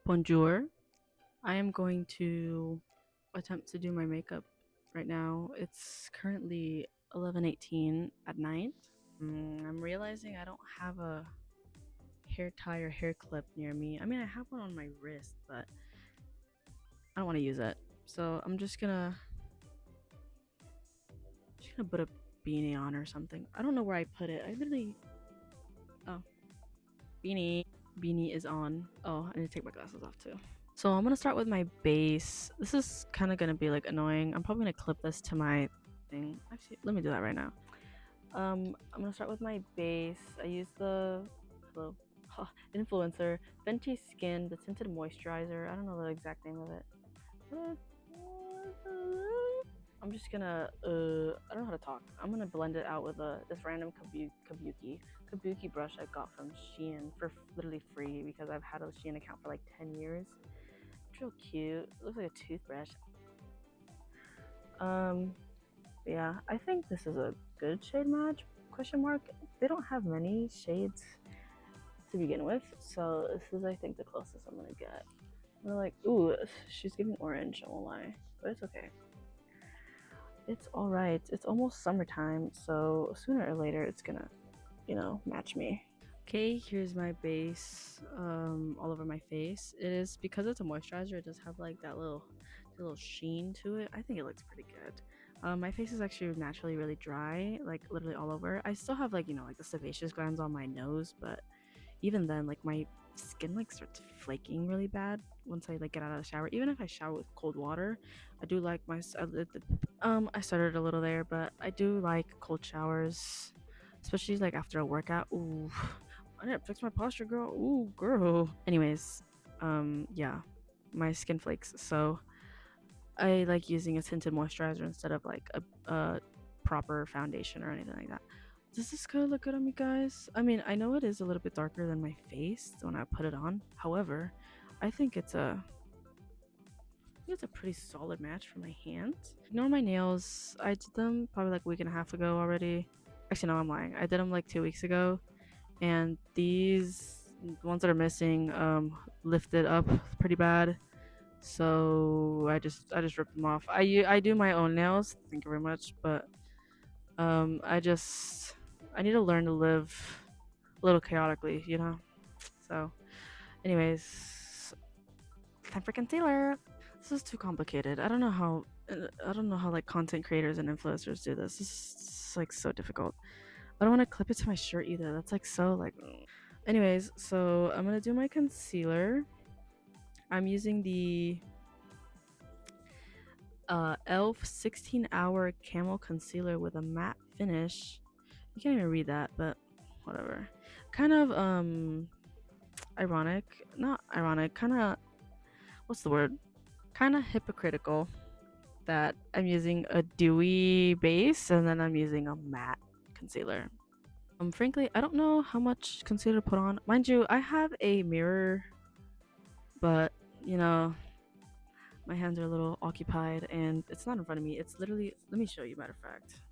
Bonjour. I am going to attempt to do my makeup right now. It's currently 11:18 at night. I'm realizing I don't have a hair tie or hair clip near me. I mean, I have one on my wrist, but I don't want to use it. So I'm just gonna put a beanie on or something. I don't know where I put it. I literally oh beanie is on. Oh, I need to take my glasses off too. So I'm gonna start with my base. This is kind of gonna be like annoying. I'm probably gonna clip this to my thing. Actually, let me do that right now. I'm gonna start with my base. I use the hello influencer Fenty Skin, the tinted moisturizer. I don't know the exact name of it. I'm just gonna I don't know how to talk. I'm gonna blend it out with this random kabuki brush I got from Shein for literally free because I've had a Shein account for like 10 years. It's real cute. It looks like a toothbrush. Um, yeah, I think this is a good shade match. Question mark. They don't have many shades to begin with, so this is I think the closest I'm gonna get. They're like, ooh, she's giving orange. I won't lie, but it's okay. It's all right. It's almost summertime, so sooner or later it's gonna, match me. Okay, here's my base all over my face. It is because it's a moisturizer, it does have like that little sheen to it. I think it looks pretty good. My face is actually naturally really dry, like literally all over. I still have like the sebaceous glands on my nose, but even then like my skin like starts flaking really bad once I like get out of the shower. Even if I shower with cold water, I do like I started a little there, but I do like cold showers, especially like after a workout. Ooh, I didn't fix my posture, girl. Ooh, girl. Anyways, yeah, my skin flakes. So I like using a tinted moisturizer instead of like a proper foundation or anything like that. Does this color look good on me, guys? I mean, I know it is a little bit darker than my face when I put it on. However, I think it's a pretty solid match for my hands. Ignore my nails. I did them probably like a week and a half ago already. Actually, no, I'm lying. I did them like 2 weeks ago, and these ones that are missing lifted up pretty bad. So I just ripped them off. I do my own nails. Thank you very much, but I need to learn to live a little chaotically. So, anyways, time for concealer. This is too complicated. I don't know how like content creators and influencers do this. This is like so difficult. I don't want to clip it to my shirt either. That's like so like. Anyways, so I'm gonna do my concealer. I'm using the Elf 16-hour camo concealer with a matte finish. You can't even read that, but whatever. Kind of ironic, not ironic. Kind of what's the word? Kind of hypocritical that I'm using a dewy base and then I'm using a matte concealer. Frankly, I don't know how much concealer to put on. Mind you, I have a mirror, but you know, my hands are a little occupied and it's not in front of me. It's literally, let me show you, matter of fact.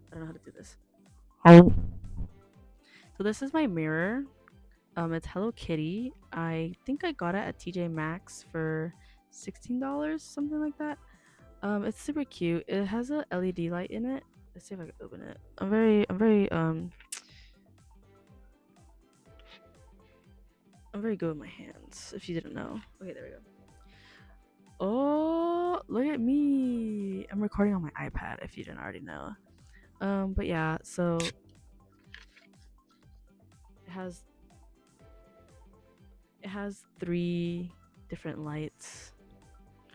I don't know how to do this. So this is my mirror. It's Hello Kitty. I think I got it at TJ Maxx for $16, something like that. It's super cute. It has a LED light in it. Let's see if I can open it. I'm very good with my hands. If you didn't know. Okay, there we go. Oh, look at me! I'm recording on my iPad. If you didn't already know. But yeah. So it has it has three different lights.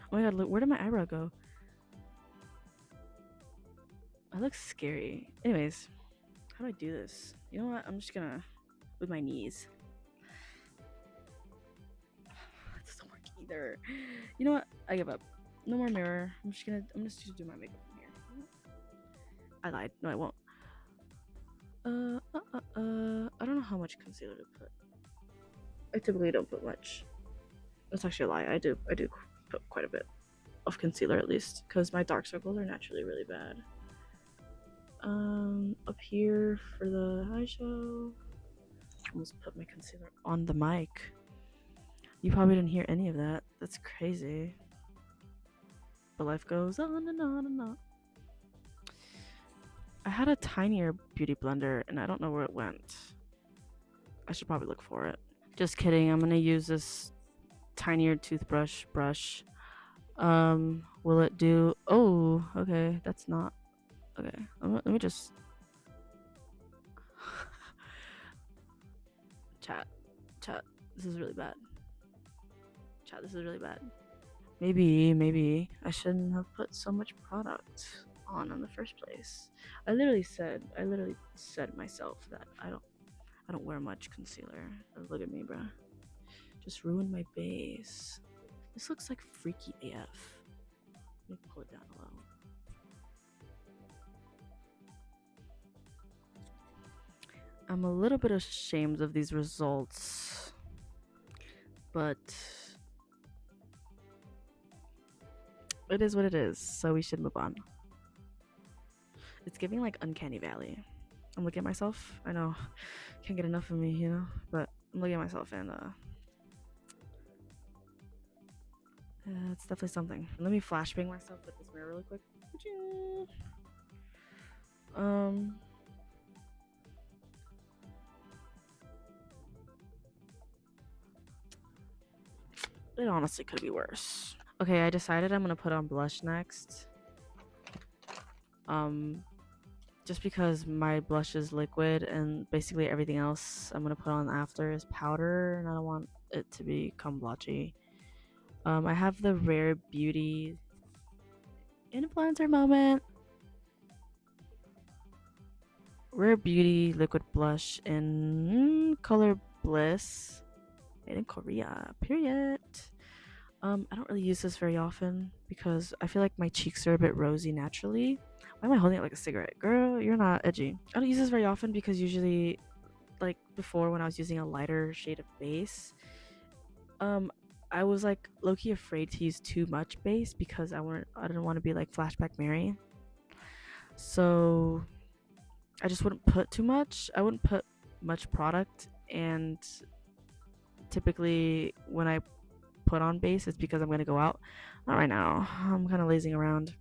Oh my god! Look, where did my eyebrow go? That looks scary. Anyways, how do I do this? You know what? I'm just gonna with my knees. It doesn't work either. You know what? I give up. No more mirror. I'm just gonna do my makeup from here. I lied. No, I won't. I don't know how much concealer to put. I typically don't put much. That's actually a lie. I do put quite a bit of concealer at least, because my dark circles are naturally really bad. Up here for the eyeshadow, almost put my concealer on the mic. You probably didn't hear any of that. That's crazy. But life goes on and on and on. I had a tinier beauty blender and I don't know where it went. I should probably look for it. Just kidding. I'm gonna use this tinier toothbrush brush. Will it do? Oh, okay. That's not okay. Let me just chat. Chat. This is really bad. Chat. This is really bad. Maybe I shouldn't have put so much product on in the first place. I literally said myself that I don't wear much concealer. Look at me, bruh. Just ruined my base. This looks like freaky AF. Let me pull it down low. I'm a little bit ashamed of these results, but it is what it is, so we should move on. It's giving like Uncanny Valley. I'm looking at myself. I know, can't get enough of me, you know, but I'm looking at myself and it's definitely something. Let me flashbang myself with this mirror really quick. It honestly could be worse. Okay, I decided I'm gonna put on blush next. Just because my blush is liquid and basically everything else I'm gonna put on after is powder, and I don't want it to become blotchy. I have the Rare Beauty influencer moment. Rare Beauty liquid blush in color Bliss, made in Korea. Period. I don't really use this very often because I feel like my cheeks are a bit rosy naturally. Why am I holding it like a cigarette? Girl, you're not edgy. I don't use this very often because usually, like before when I was using a lighter shade of base, I was like low-key afraid to use too much base because I didn't want to be like Flashback Mary. So I just wouldn't put too much. I wouldn't put much product, and typically when I put on base it's because I'm gonna go out. Not right now. I'm kind of lazing around.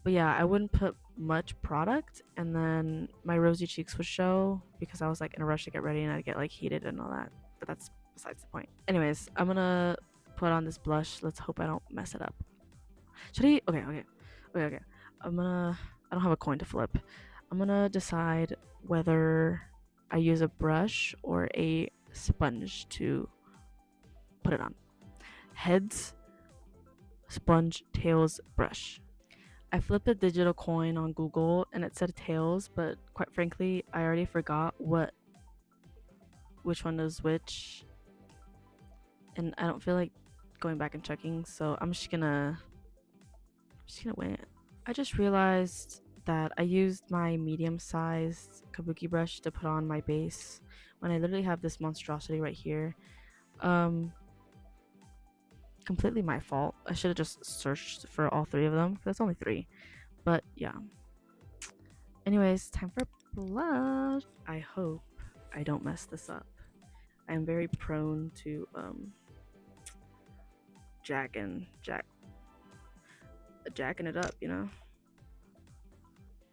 But yeah, I wouldn't put much product, and then my rosy cheeks would show because I was like in a rush to get ready and I'd get like heated and all that. But that's besides the point. Anyways, I'm gonna put on this blush. Let's hope I don't mess it up. Should I? Okay. I don't have a coin to flip. I'm gonna decide whether I use a brush or a sponge to put it on. Heads, sponge, tails, brush. I flipped a digital coin on Google and it said tails, but quite frankly, I already forgot which one is which, and I don't feel like going back and checking, so I'm just gonna wing it. I just realized that I used my medium-sized kabuki brush to put on my base when I literally have this monstrosity right here. Completely my fault. I should have just searched for all three of them. That's only three. But yeah. Anyways, time for blush. I hope I don't mess this up. I'm very prone to jacking it up, you know?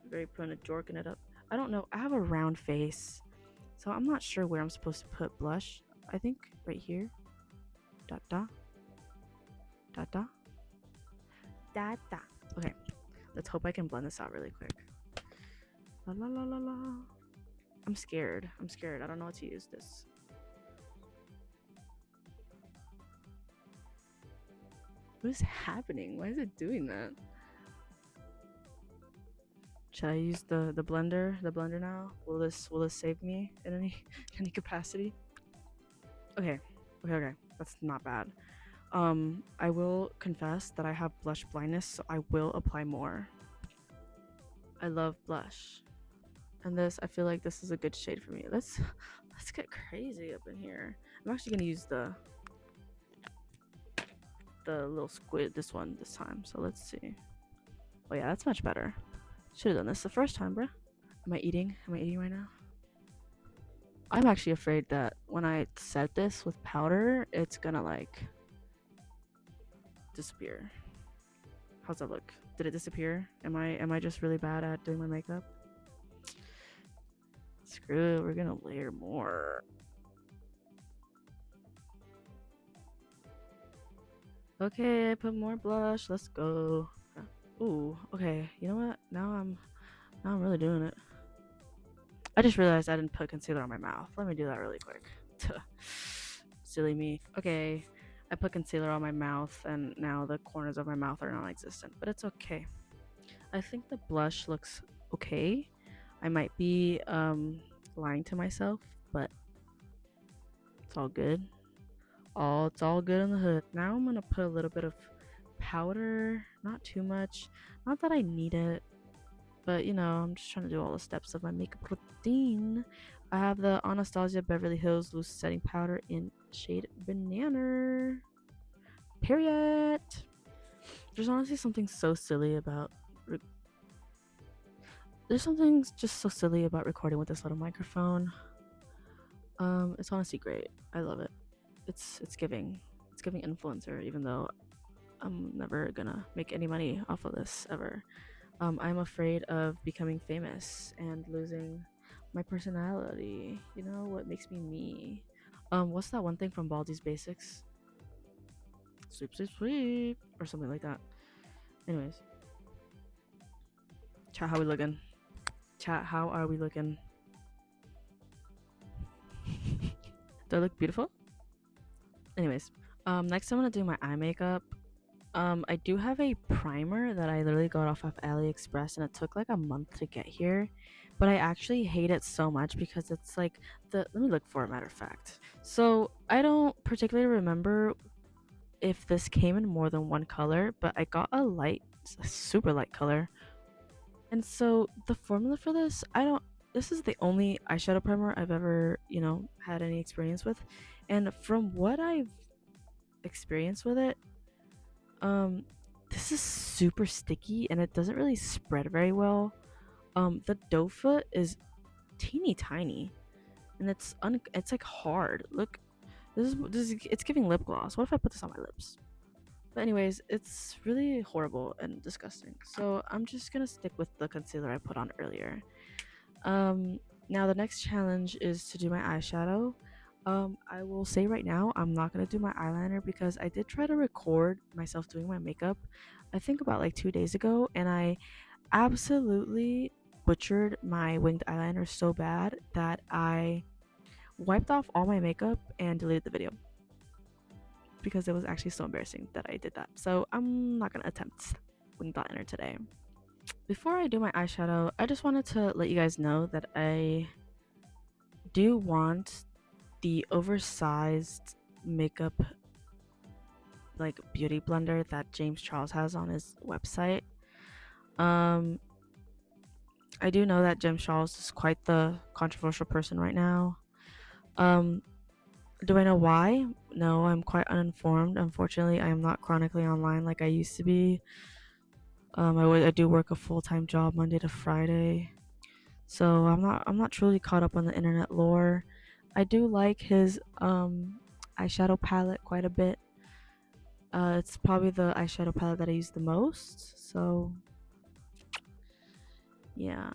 Very prone to jorking it up. I don't know. I have a round face, so I'm not sure where I'm supposed to put blush. I think right here. Dot dot. Dot dot. Dot dot. Okay. Let's hope I can blend this out really quick. La la la la la. I'm scared. I don't know how to use this. What is happening? Why is it doing that? Should I use the blender now? Will this save me in any capacity? Okay. That's not bad. I will confess that I have blush blindness, so I will apply more. I love blush. And this, I feel like this is a good shade for me. Let's get crazy up in here. I'm actually gonna use the little squid this time. So let's see. Oh yeah, that's much better. Should have done this the first time, bruh. Am I eating right now? I'm actually afraid that when I set this with powder, it's gonna like disappear. How's that look? Did it disappear? Am I just really bad at doing my makeup? Screw it, we're gonna layer more. Okay, I put more blush. Let's go. Ooh, okay. You know what? Now I'm really doing it. I just realized I didn't put concealer on my mouth. Let me do that really quick. Silly me. Okay, I put concealer on my mouth and now the corners of my mouth are non-existent, but it's okay. I think the blush looks okay. I might be lying to myself, but it's all good. It's all good in the hood. Now I'm gonna put a little bit of powder, not too much. Not that I need it, but you know, I'm just trying to do all the steps of my makeup routine. I have the Anastasia Beverly Hills Loose Setting Powder in shade Banana. Period. There's honestly something so silly about. There's something just so silly about recording with this little microphone. It's honestly great. I love it. It's giving. It's giving influencer, even though I'm never gonna make any money off of this ever. I'm afraid of becoming famous and losing my personality. You know what makes me me. What's that one thing from Baldi's Basics? Sweep, sweep, sweep, or something like that. Anyways, chat, how we looking? Chat, how are we looking? Do I look beautiful? Anyways, next I'm gonna do my eye makeup. I do have a primer that I literally got off of AliExpress and it took like a month to get here, but I actually hate it so much because it's like let me look for it, matter of fact. So I don't particularly remember if this came in more than one color, but I got a super light color. And so the formula for this, this is the only eyeshadow primer I've ever, had any experience with. And from what I've experienced with it, this is super sticky and it doesn't really spread very well. The doe foot is teeny tiny, and it's like hard. Look, it's giving lip gloss. What if I put this on my lips? But anyways, it's really horrible and disgusting. So I'm just gonna stick with the concealer I put on earlier. Now the next challenge is to do my eyeshadow. I will say right now, I'm not gonna do my eyeliner because I did try to record myself doing my makeup, I think about like 2 days ago, and I absolutely butchered my winged eyeliner so bad that I wiped off all my makeup and deleted the video because it was actually so embarrassing that I did that. So I'm not gonna attempt winged eyeliner today. Before I do my eyeshadow, I just wanted to let you guys know that I do want the oversized makeup like beauty blender that James Charles has on his website. I do know that James Charles is quite the controversial person right now. Do I know why? No, I'm quite uninformed. Unfortunately, I am not chronically online like I used to be. I do work a full-time job Monday to Friday, so I'm not truly caught up on the internet lore. I do like his eyeshadow palette quite a bit. It's probably the eyeshadow palette that I use the most. So yeah.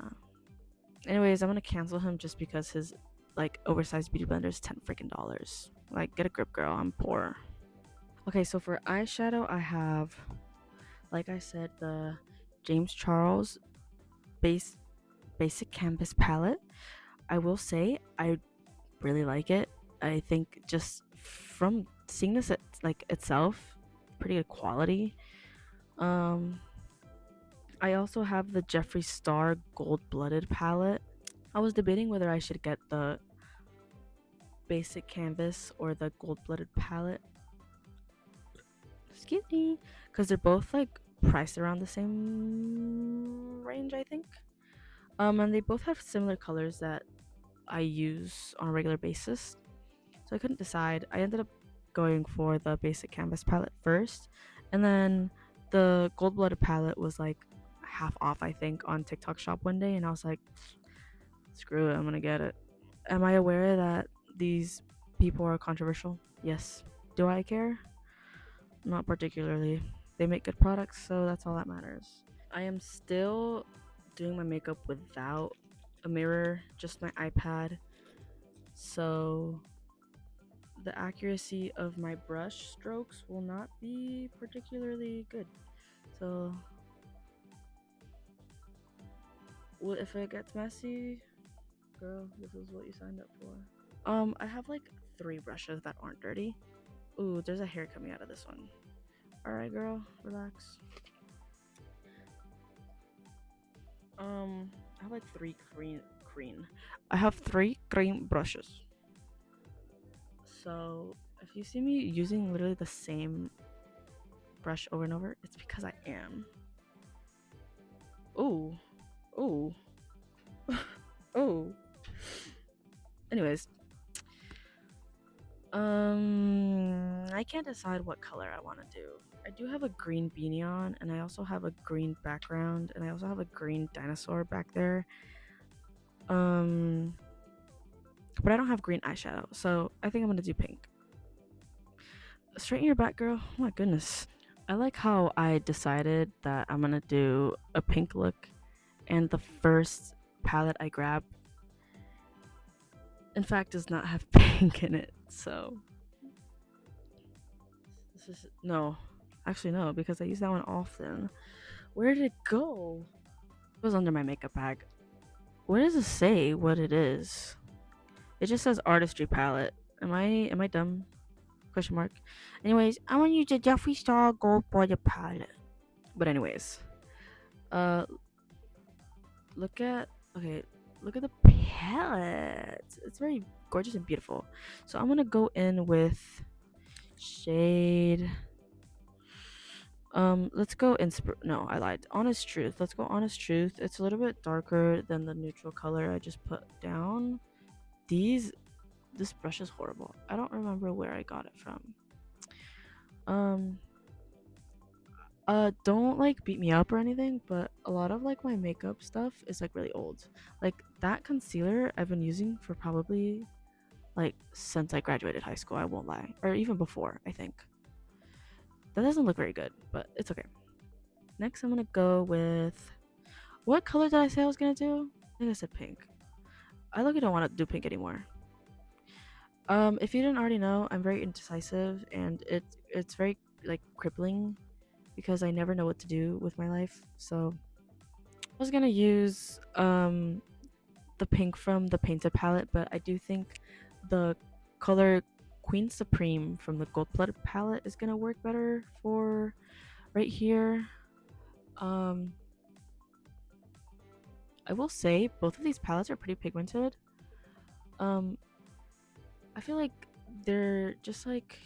Anyways, I'm gonna cancel him just because his like oversized beauty blender is $10 freaking. Like, get a grip, girl. I'm poor. Okay, so for eyeshadow, I have, like I said, the James Charles basic canvas palette. I will say I really like it. I think just from seeing this itself, pretty good quality. I also have the Jeffree Star Gold Blooded palette. I was debating whether I should get the basic canvas or the Gold Blooded palette. Excuse me, because they're both like priced around the same range, I think. And they both have similar colors that I use on a regular basis. So I couldn't decide. I ended up going for the basic canvas palette first, and then the Gold Blooded palette was like half off, I think, on TikTok Shop one day, and I was like, screw it, I'm gonna get it. Am I aware that these people are controversial? Yes. Do I care? not particularly. They make good products, so that's all that matters. I am still doing my makeup without a mirror, just my iPad. So the accuracy of my brush strokes will not be particularly good. So well, if it gets messy, girl, this is what you signed up for. I have like 3 brushes that aren't dirty. Ooh, there's a hair coming out of this one. Alright, girl, relax. I have like 3 green. I have 3 green brushes. So if you see me using literally the same brush over and over, it's because I am. Ooh, ooh, ooh. Anyways, I can't decide what color I want to do. I do have a green beanie on, and I also have a green background, and I also have a green dinosaur back there. Um, but I don't have green eyeshadow, so I think I'm gonna do pink. Straighten your back, girl. Oh my goodness. I like how I decided that I'm gonna do a pink look, and the first palette I grab, in fact, does not have pink in it. So this is no, actually no, because I use that one often. Where did it go? It was under my makeup bag. Where does it say what it is? It just says artistry palette. Am I dumb? Question mark. Anyways, I want you to Jeffree Star go for the palette. But anyways, uh, look at okay, look at the palette. It's very gorgeous and beautiful. So I'm gonna go in with shade. Let's go no, I lied. Honest Truth. Let's go Honest Truth. It's a little bit darker than the neutral color I just put down. This brush is horrible. I don't remember where I got it from. Um don't like beat me up or anything, but a lot of like my makeup stuff is like really old. Like that concealer I've been using for probably like since I graduated high school, I won't lie. Or even before, I think. That doesn't look very good, but it's okay. Next I'm gonna go with what color did I say I was gonna do? I think I said pink. I look don't want to do pink anymore. If you didn't already know, I'm very indecisive and it's very like crippling because I never know what to do with my life. So I was gonna use the pink from the painted palette, but I do think the color Queen Supreme from the Gold Blooded palette is gonna work better for right here. I will say both of these palettes are pretty pigmented. Um, I feel like they're just like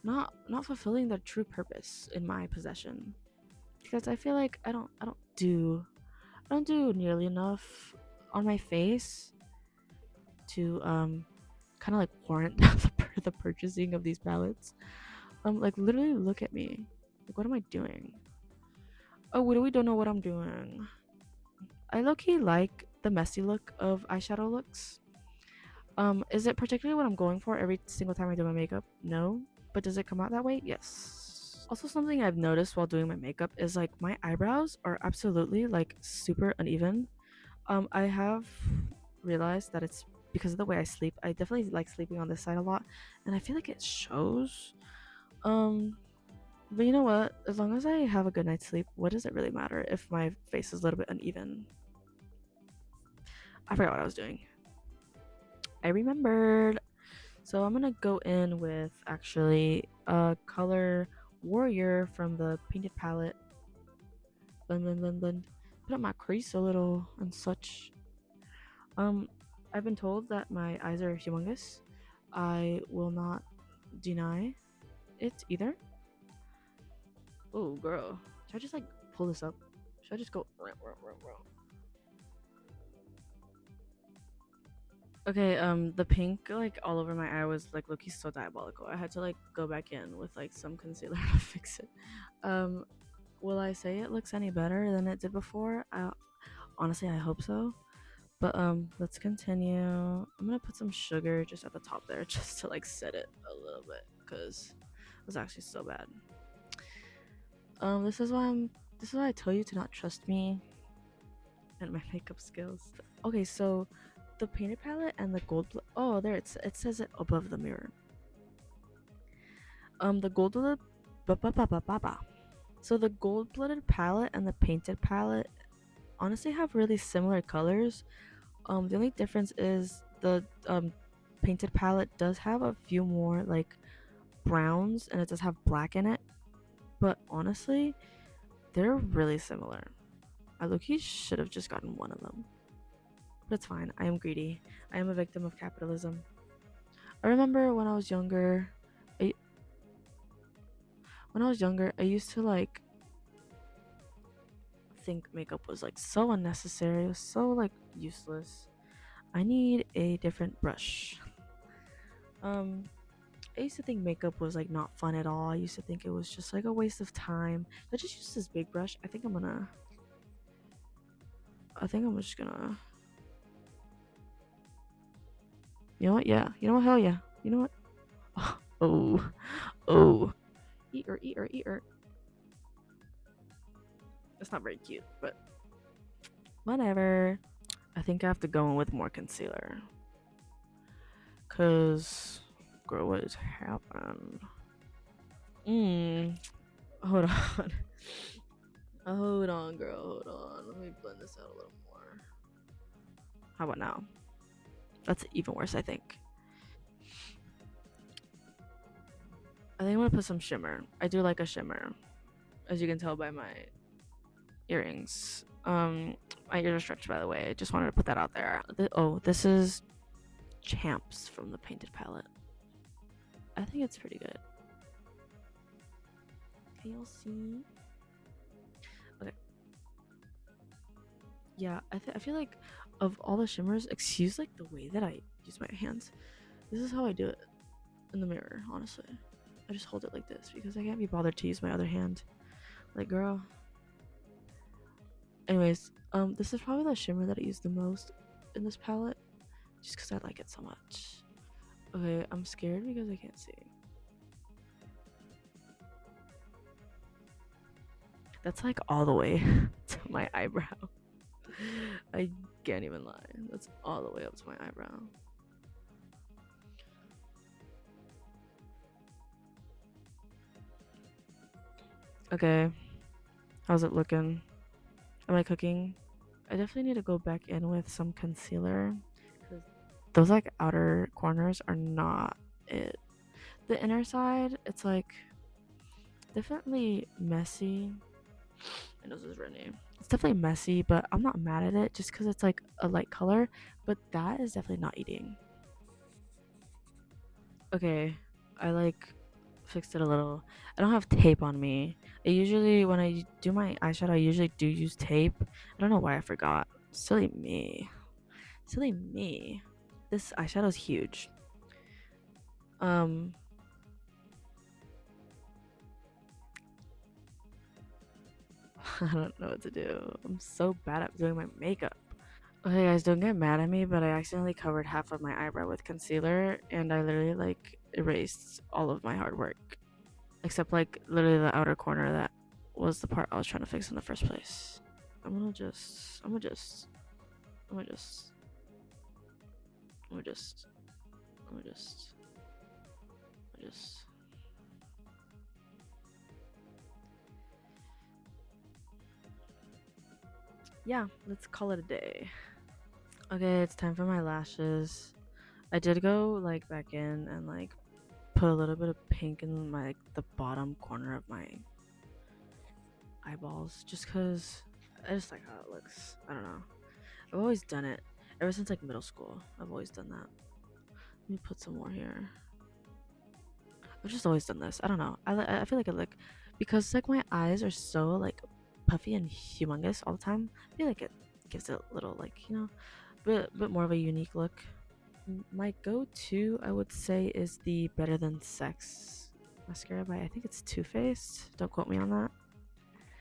not fulfilling their true purpose in my possession because I feel like I don't do nearly enough on my face to kind of like warrant the purchasing of these palettes. Like literally look at me. Like what am I doing? Oh, we don't know what I'm doing. I low-key like the messy look of eyeshadow looks. Is it particularly what I'm going for every single time I do my makeup? No. But does it come out that way? Yes. Also, something I've noticed while doing my makeup is like my eyebrows are absolutely like super uneven. I have realized that it's because of the way I sleep. I definitely like sleeping on this side a lot, and I feel like it shows. But you know what? As long as I have a good night's sleep, what does it really matter if my face is a little bit uneven? I forgot what I was doing. I remembered. So I'm gonna go in with actually a color Warrior from the painted palette. Blend, blend, blend, blend. Put up my crease a little and such. Um, I've been told that my eyes are humongous. I will not deny it either. Oh, girl. Should I just like pull this up? Should I just go? Okay, the pink like all over my eye was like looking so diabolical. I had to like go back in with like some concealer to fix it. Um, will I say it looks any better than it did before? Honestly, I hope so. But let's continue. I'm gonna put some sugar just at the top there, just to like set it a little bit, cause was actually so bad. This is why I tell you to not trust me and my makeup skills. Okay, so the painted palette and the oh, there it says it above the mirror. The gold blooded ba ba ba ba ba ba. So the gold blooded palette and the painted palette honestly have really similar colors. The only difference is the painted palette does have a few more like browns and it does have black in it. But honestly, they're really similar. I low-key should have just gotten one of them. But it's fine. I am greedy. I am a victim of capitalism. I remember I, when I was younger, I used to like think makeup was like so unnecessary. It was so like useless. I need a different brush. Um, I used to think makeup was like not fun at all. I used to think it was just like a waste of time. I just use this big brush. I think I'm just gonna. You know what? Yeah. You know what? Hell yeah. You know what? Oh, oh. Eat her. It's not very cute, but whatever. I think I have to go in with more concealer. Cause, girl, what is happening? Hold on. Hold on, girl. Hold on. Let me blend this out a little more. How about now? That's even worse, I think. I think I'm gonna put some shimmer. I do like a shimmer, as you can tell by my earrings. My ears are stretched, by the way. I just wanted to put that out there. This is Champs from the painted palette. I think it's pretty good. Can y'all see? Okay. Yeah, I feel like of all the shimmers, excuse like the way that I use my hands. This is how I do it in the mirror, honestly. I just hold it like this because I can't be bothered to use my other hand. Like, girl. Anyways, this is probably the shimmer that I use the most in this palette, just because I like it so much. Okay, I'm scared because I can't see. That's like all the way to my eyebrow. I can't even lie. That's all the way up to my eyebrow. Okay, how's it looking? Am I cooking? I definitely need to go back in with some concealer because those like outer corners are not it. The inner side, it's like definitely messy. I know this is Renee. It's definitely messy, but I'm not mad at it just because it's like a light color. But that is definitely not eating. Okay, I like fixed it a little. I don't have tape on me. I usually, when I do my eyeshadow, I usually do use tape. I don't know why I forgot. Silly me. Silly me. This eyeshadow is huge. Um, I don't know what to do. I'm so bad at doing my makeup. Okay, guys, don't get mad at me, but I accidentally covered half of my eyebrow with concealer, and I literally like erased all of my hard work, except like literally the outer corner that was the part I was trying to fix in the first place. I'm gonna just, I'm gonna just, I'm gonna just, I'm gonna just, I'm gonna just, I'm gonna just. Yeah, let's call it a day. Okay, it's time for my lashes. I did go like back in and like put a little bit of pink in my like, the bottom corner of my eyeballs just because I just like how it looks. I don't know. I've always done it ever since like middle school. I've always done that. Let me put some more here. I've just always done this. I don't know. I feel like I look because like my eyes are so like puffy and humongous all the time. I feel like it gives it a little like bit more of a unique look. My go-to, I would say, is the Better Than Sex mascara by I think it's Too Faced. Don't quote me on that.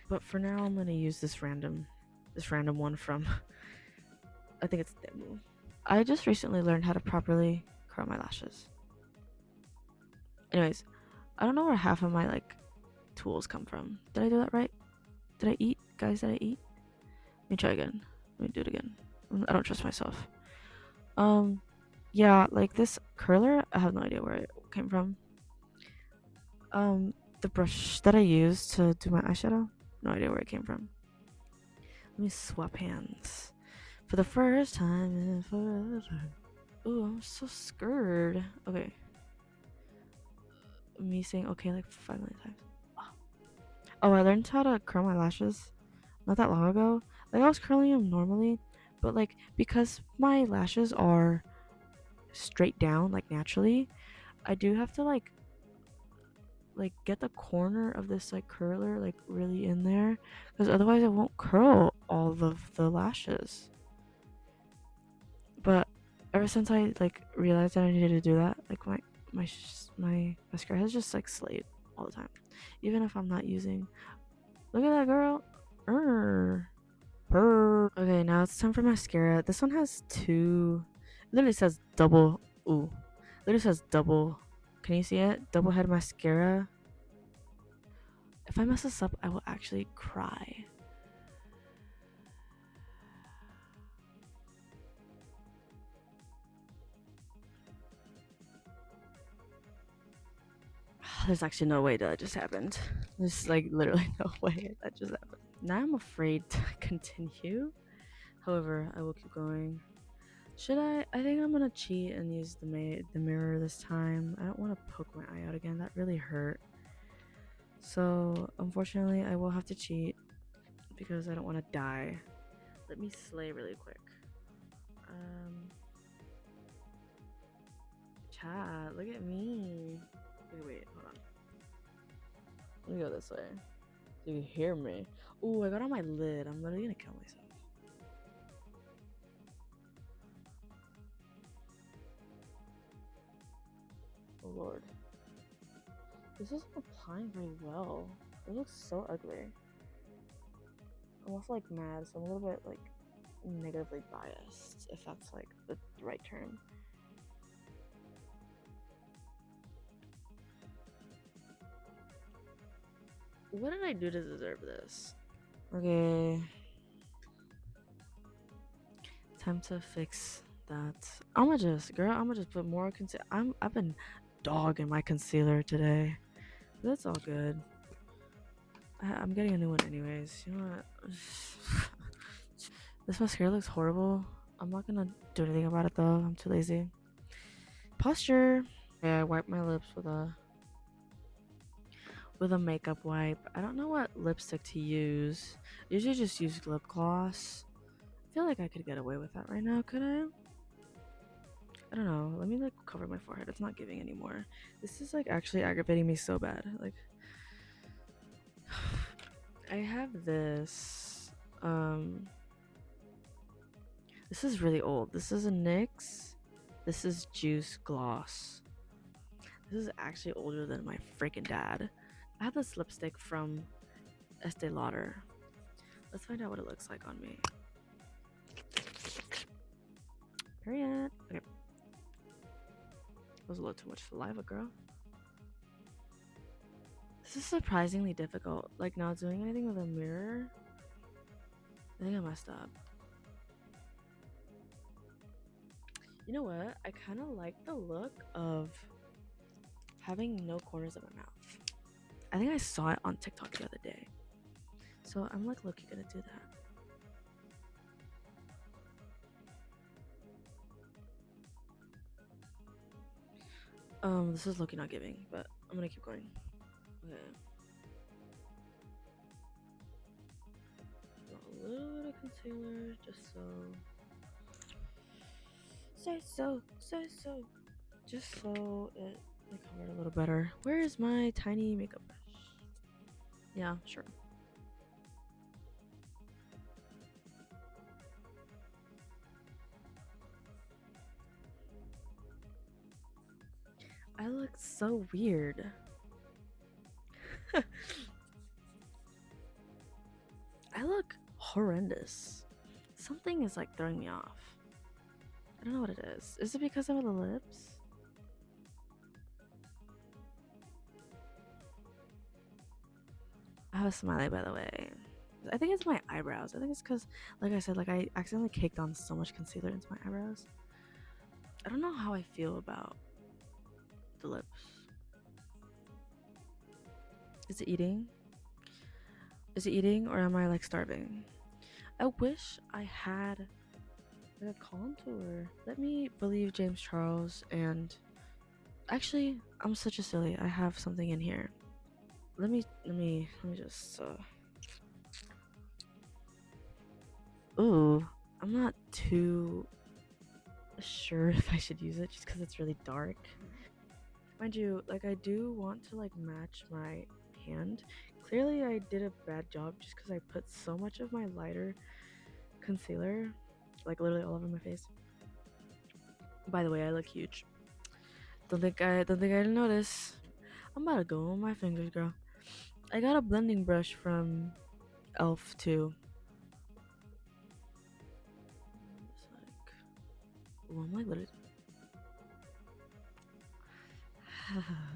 But for now, I'm gonna use this random one from I think it's Demu. I just recently learned how to properly curl my lashes. Anyways, I don't know where half of my like tools come from. Did I do that right? Did I eat? Guys, did I eat? Let me try again. Let me do it again. I don't trust myself. Um, yeah, like this curler, I have no idea where it came from. Um, the brush that I used to do my eyeshadow, no idea where it came from. Let me swap hands for the first time in forever. Ooh, I'm so scared. Okay, me saying okay like 5 million times. Oh, I learned how to curl my lashes not that long ago. Like I was curling them normally, but like because my lashes are straight down like naturally, I do have to like get the corner of this like curler like really in there because otherwise it won't curl all of the lashes. But ever since I like realized that I needed to do that, like my mascara has just like slayed all the time, even if I'm not using. Look at that girl. Purr. Okay, now it's time for mascara. This one has two. It literally says double. Ooh, it literally says double. Can you see it? Double head mascara. If I mess this up, I will actually cry. There's actually no way that just happened. There's like literally no way that just happened. Now I'm afraid to continue. However, I will keep going. Should I? I think I'm gonna cheat and use the mirror this time. I don't want to poke my eye out again. That really hurt. So unfortunately, I will have to cheat because I don't want to die. Let me slay really quick. Chat, look at me. Wait, hold on. Let me go this way. So you hear me. Ooh, I got on my lid. I'm literally gonna kill myself. Oh lord. This isn't applying very well. It looks so ugly. I'm also like mad, so I'm a little bit like negatively biased, if that's like the right term. What did I do to deserve this? Okay. Time to fix that. I'ma just put more concealer. I've been dogging my concealer today. But that's all good. I'm getting a new one anyways. You know what? This mascara looks horrible. I'm not gonna do anything about it though. I'm too lazy. Posture. Yeah, I wipe my lips with a makeup wipe. I don't know what lipstick to use. I usually just use lip gloss. I feel like I could get away with that right now, could I? I don't know. Let me like cover my forehead. It's not giving anymore. This is like actually aggravating me so bad. Like I have this this is really old. This is a NYX. This is Juice Gloss. This is actually older than my freaking dad. I have this lipstick from Estee Lauder. Let's find out what it looks like on me. Period. Okay. That was a little too much saliva, girl. This is surprisingly difficult. Like not doing anything with a mirror. I think I messed up. You know what? I kind of like the look of having no corners of my mouth. I think I saw it on TikTok the other day. So I'm like, look, you're gonna do that. This is looking not giving, but I'm gonna keep going. Okay. A little bit of concealer, just so. Just so it like covered a little better. Where is my tiny makeup brush? Yeah, sure. I look so weird. I look horrendous. Something is like throwing me off. I don't know what it is. Is it because of the lips? have a smiley, by the way. I think it's my eyebrows. I think it's because, like I said, like I accidentally caked on so much concealer into my eyebrows. I don't know how I feel about the lips. Is it eating? Is it eating, or am I like starving? I wish I had like a contour. Let me believe James Charles. And actually, I'm such a silly. I have something in here. Let me just. Ooh, I'm not too sure if I should use it just because it's really dark. Mind you, like I do want to like match my hand. Clearly, I did a bad job just because I put so much of my lighter concealer, like literally all over my face. By the way, I look huge. Don't think I didn't notice. I'm about to go on my fingers, girl. I got a blending brush from Elf too. It's like, well, I'm like literally.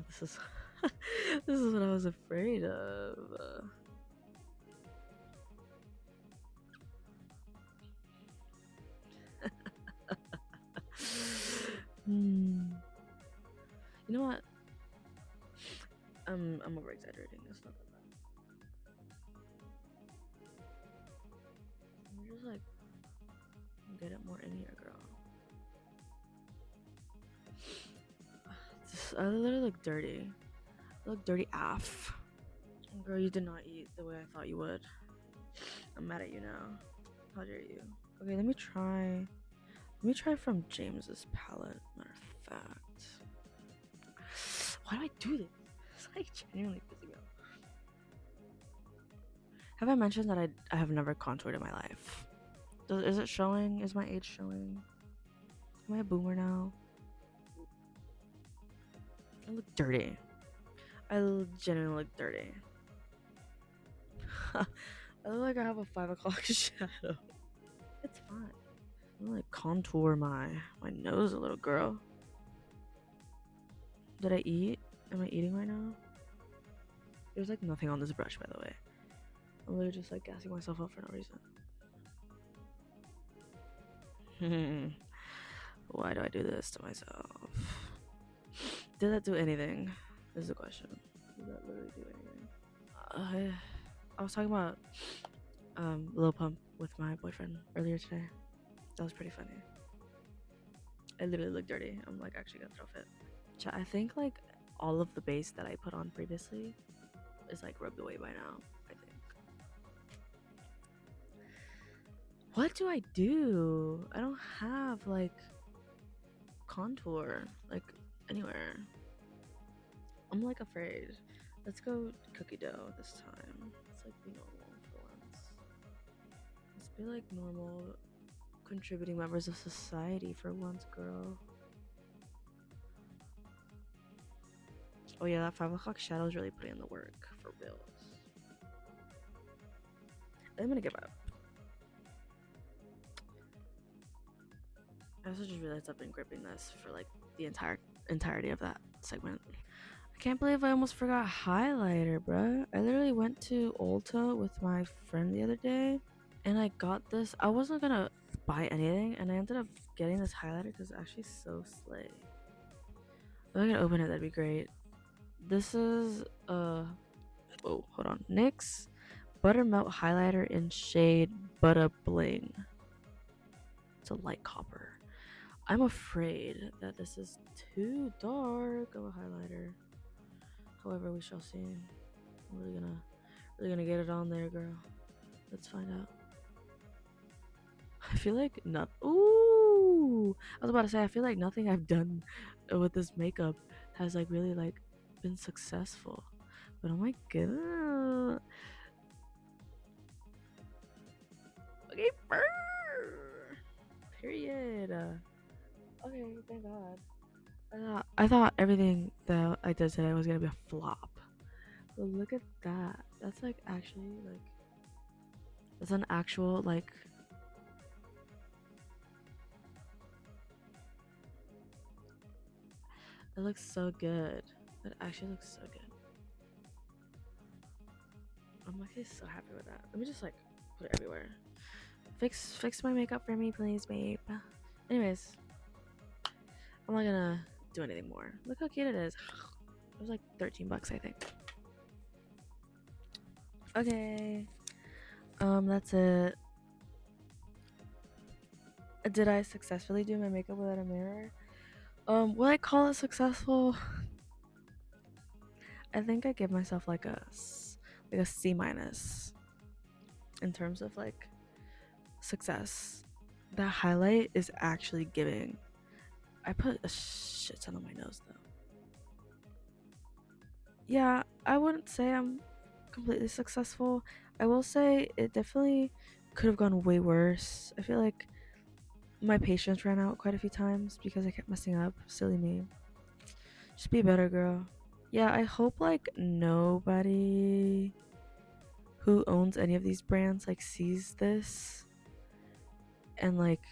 This is this is what I was afraid of. Hmm. You know what? I'm over exaggerating. It's not that bad. I'm just like get it more in here, girl. I literally look dirty. I look dirty AF. Girl, you did not eat the way I thought you would. I'm mad at you now. How dare you? Okay, let me try. Let me try from James's palette. Matter of fact, why do I do this? It's like genuinely pissing me off. Have I mentioned that I have never contoured in my life? Is it showing? Is my age showing? Am I a boomer now? I look dirty. Genuinely look dirty. I look like I have a 5 o'clock shadow. It's fine. I'm gonna like contour my nose a little, girl. Did I eat? Am I eating right now? There's like nothing on this brush, by the way. I'm literally just like gassing myself up for no reason. Why do I do this to myself? Did that do anything? Is the question. Did that literally do anything? I was talking about Lil Pump with my boyfriend earlier today. That was pretty funny. I literally look dirty. I'm like actually gonna throw fit. I think like all of the base that I put on previously is like rubbed away by now. I think. What do I do? I don't have like contour like anywhere. I'm like afraid. Let's go cookie dough this time. Let's like be normal for once. Let's be like normal contributing members of society for once, girl. Oh yeah, that 5 o'clock shadow is really putting in the work for reals. I'm gonna give up. I also just realized I've been gripping this for like the entirety of that segment. I can't believe I almost forgot highlighter, bruh. I literally went to Ulta with my friend the other day and I got this. I wasn't gonna buy anything and I ended up getting this highlighter because it's actually so slay. If I can open it, that'd be great. This is oh, hold on. NYX Buttermelt Highlighter in shade Butta Bling. It's a light copper. I'm afraid that this is too dark of a highlighter. However, we shall see. I'm really gonna get it on there, girl. Let's find out. I feel like not. Ooh, I was about to say I feel like nothing I've done with this makeup has like really like been successful. But oh my god. Okay, period. Okay, thank God. I thought everything that I did today was gonna be a flop. But look at that. That's like actually like that's an actual like it looks so good. It actually looks so good. I'm actually so happy with that. Let me just like put it everywhere. Fix my makeup for me, please, babe. Anyways, I'm not gonna do anything more. Look how cute it is. It was like 13 bucks, I think. Okay. That's it. Did I successfully do my makeup without a mirror? Will I call it successful? I think I give myself like a C minus in terms of like success. That highlight is actually giving. I put a shit ton on my nose though. Yeah, I wouldn't say I'm completely successful. I will say it definitely could have gone way worse. I feel like my patience ran out quite a few times because I kept messing up. Silly me. Just be a better girl. Yeah, I hope like nobody who owns any of these brands like sees this and like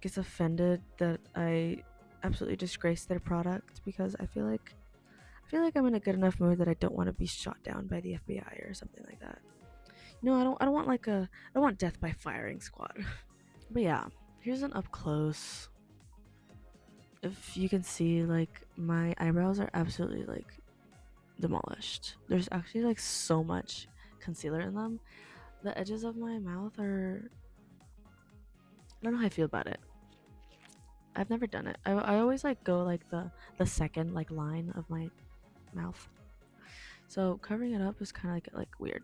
gets offended that I absolutely disgrace their product because I feel like I'm in a good enough mood that I don't want to be shot down by the FBI or something like that. No, I don't want like I don't want death by firing squad. But yeah, here's an up close. If you can see, like my eyebrows are absolutely like demolished. There's actually like so much concealer in them. The edges of my mouth are, I don't know how I feel about it. I've never done it. I always like go like the second like line of my mouth. So covering it up is kind of like weird.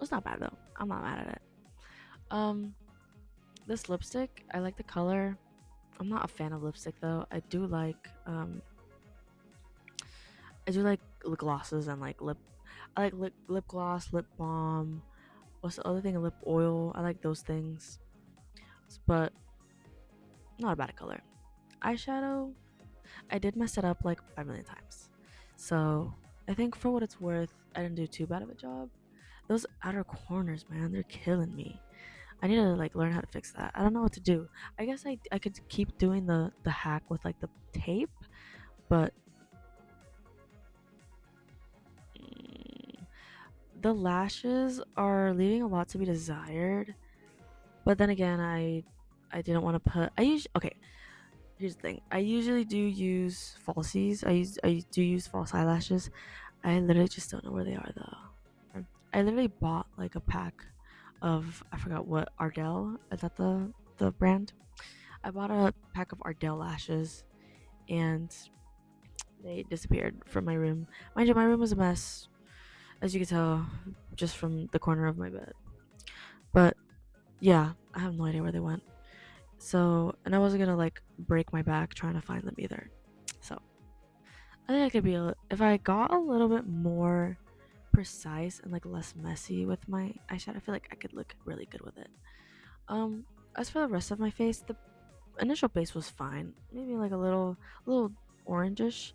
It's not bad though. I'm not mad at it. Um, this lipstick, I like the color. I'm not a fan of lipstick though. I do like lip glosses and like lip. I like lip gloss, lip balm. What's the other thing? Lip oil. I like those things, but not a bad color. Eyeshadow, I did mess it up like 5 million times. So I think for what it's worth, I didn't do too bad of a job. Those outer corners, man, they're killing me. I need to like learn how to fix that. I don't know what to do. I guess I could keep doing the hack with like the tape, but mm, the lashes are leaving a lot to be desired. But then again, I didn't want to put. I usually okay. Here's the thing. I usually do use falsies. I do use false eyelashes. I literally just don't know where they are though. I literally bought like a pack of, I forgot what, Ardell. Is that the brand? I bought a pack of Ardell lashes and they disappeared from my room. Mind you, my room was a mess, as you can tell, just from the corner of my bed. But yeah, I have no idea where they went. So, and I wasn't gonna like break my back trying to find them either. So, I think I could be if I got a little bit more precise and like less messy with my eyeshadow, I feel like I could look really good with it. Um, as for the rest of my face, the initial base was fine. Maybe like a little orangish.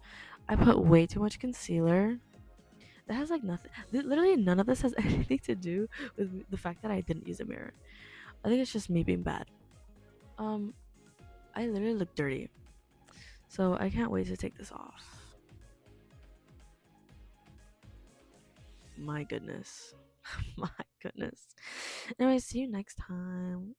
I put way too much concealer. That has like nothing. Literally, none of this has anything to do with the fact that I didn't use a mirror. I think it's just me being bad. Um, I literally look dirty, so I can't wait to take this off. My goodness, my goodness. Anyway, see you next time.